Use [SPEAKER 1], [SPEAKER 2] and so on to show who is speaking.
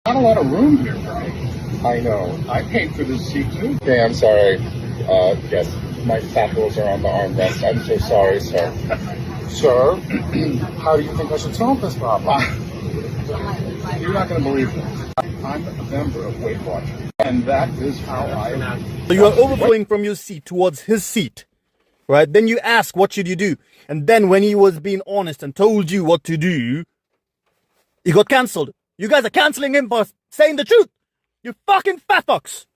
[SPEAKER 1] Not a lot of room here for me. I know. I paid for this seat too. Okay, I'm sorry. Yes, my sandals are on the armrest. I'm so sorry, sir. Sir, how do you think I should solve this problem? You're not going to believe this. I'm a member of Weight Watchers, and that is how I...
[SPEAKER 2] So you are overflowing from your seat towards his seat, right? Then you ask, what should you do? And then when he was being honest and told you what to do, he got cancelled. You guys are cancelling him for saying the truth. You fucking fat fucks.